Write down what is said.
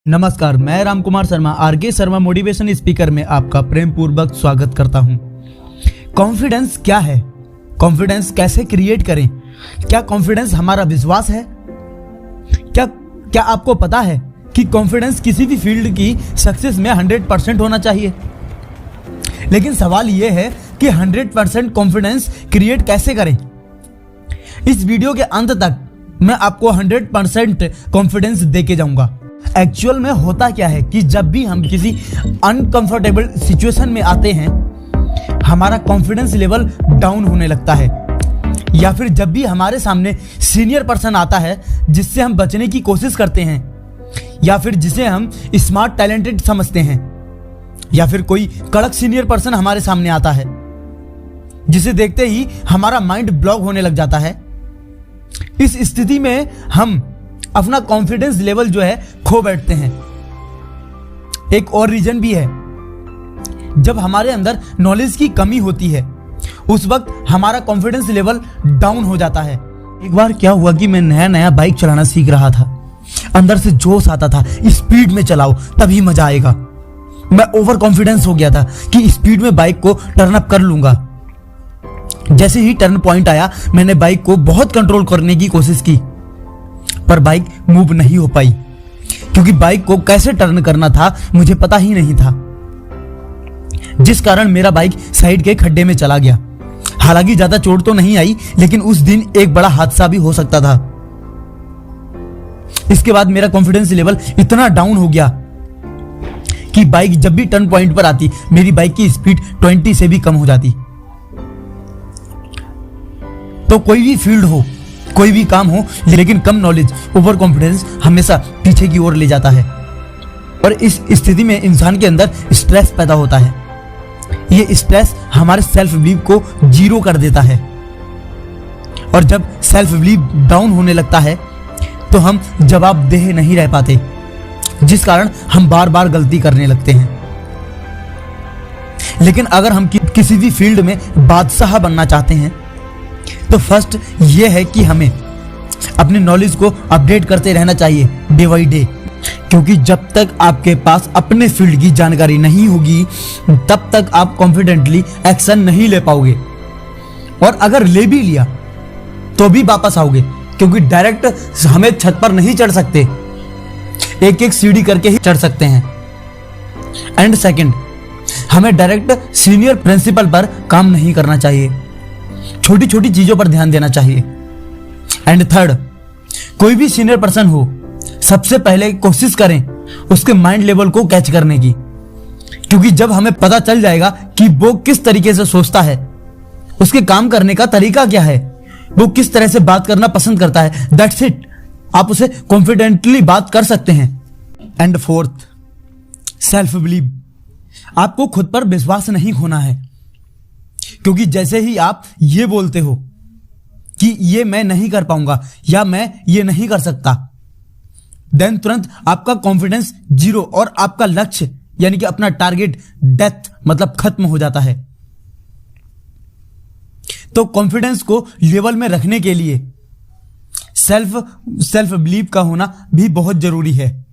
नमस्कार, मैं Ram Kumar Sharma RK Sharma motivation speaker में आपका प्रेम पूर्वक स्वागत करता हूं। कॉन्फिडेंस क्या है? कॉन्फिडेंस कैसे क्रिएट करें? क्या कॉन्फिडेंस हमारा विश्वास है? क्या आपको पता है कि कॉन्फिडेंस किसी भी फील्ड की सक्सेस में 100% होना चाहिए? लेकिन सवाल यह है कि 100% कॉन्फिडेंस क्रिएट कैसे करें? इस वीडियो के अंत तक मैं आपको 100% कॉन्फिडेंस देके जाऊंगा। एक्चुअल में होता क्या है कि जब भी हम किसी अनकंफर्टेबल सिचुएशन में आते हैं, हमारा कॉन्फिडेंस लेवल डाउन होने लगता है, या फिर जब भी हमारे सामने सीनियर पर्सन आता है जिससे हम बचने की कोशिश करते हैं, या फिर जिसे हम स्मार्ट टैलेंटेड समझते हैं, या फिर कोई कड़क सीनियर पर्सन हमारे सामने आता है जिसे देखते ही हमारा माइंड ब्लॉक होने लग जाता है। इस स्थिति में हम अपना कॉन्फिडेंस लेवल जो है खो बैठते हैं। एक और रीजन भी है, जब हमारे अंदर नॉलेज की कमी होती है उस वक्त हमारा कॉन्फिडेंस लेवल डाउन हो जाता है। एक बार क्या हुआ कि मैं नया बाइक चलाना सीख रहा था। अंदर से जोश आता था, स्पीड में चलाओ तभी मजा आएगा। मैं ओवर कॉन्फिडेंस हो गया था कि स्पीड में बाइक को टर्न अप कर लूंगा। जैसे ही टर्न पॉइंट आया, मैंने बाइक को बहुत कंट्रोल करने की कोशिश की, पर बाइक मूव नहीं हो पाई, क्योंकि बाइक को कैसे टर्न करना था मुझे पता ही नहीं था, जिस कारण मेरा बाइक साइड के खड्डे में चला गया। हालांकि ज्यादा चोट तो नहीं आई, लेकिन उस दिन एक बड़ा हादसा भी हो सकता था। इसके बाद मेरा कॉन्फिडेंस लेवल इतना डाउन हो गया कि बाइक जब भी टर्न पॉइंट पर आती, मेरी बाइक की स्पीड 20 से भी कम हो जाती। तो कोई भी फील्ड हो, कोई भी काम हो, लेकिन कम नॉलेज, ओवर कॉन्फिडेंस हमेशा पीछे की ओर ले जाता है, और इस स्थिति में इंसान के अंदर स्ट्रेस पैदा होता है। ये स्ट्रेस हमारे सेल्फ बिलीव को जीरो कर देता है, और जब सेल्फ बिलीव डाउन होने लगता है तो हम जवाबदेह नहीं रह पाते, जिस कारण हम बार बार गलती करने लगते हैं। लेकिन अगर हम किसी भी फील्ड में बादशाह बनना चाहते हैं तो फर्स्ट ये है कि हमें अपने नॉलेज को अपडेट करते रहना चाहिए डे बाई डे, क्योंकि जब तक आपके पास अपने फील्ड की जानकारी नहीं होगी तब तक आप कॉन्फिडेंटली एक्शन नहीं ले पाओगे, और अगर ले भी लिया तो भी वापस आओगे, क्योंकि डायरेक्ट हमें छत पर नहीं चढ़ सकते, एक एक सीढ़ी करके ही चढ़ सकते हैं। एंड सेकंड, हमें डायरेक्ट सीनियर प्रिंसिपल पर काम नहीं करना चाहिए, छोटी छोटी चीजों पर ध्यान देना चाहिए। एंड थर्ड, कोई भी सीनियर पर्सन हो, सबसे पहले कोशिश करें उसके माइंड लेवल को कैच करने की, क्योंकि जब हमें पता चल जाएगा कि वो किस तरीके से सोचता है, उसके काम करने का तरीका क्या है, वो किस तरह से बात करना पसंद करता है, दैट्स इट, आप उसे कॉन्फिडेंटली बात कर सकते हैं। And fourth, self believe. आपको खुद पर विश्वास नहीं खोना है, क्योंकि जैसे ही आप ये बोलते हो कि ये मैं नहीं कर पाऊंगा या मैं ये नहीं कर सकता, देन तुरंत आपका कॉन्फिडेंस जीरो और आपका लक्ष्य यानी कि अपना टारगेट डेथ मतलब खत्म हो जाता है। तो कॉन्फिडेंस को लेवल में रखने के लिए सेल्फ बिलीव का होना भी बहुत जरूरी है।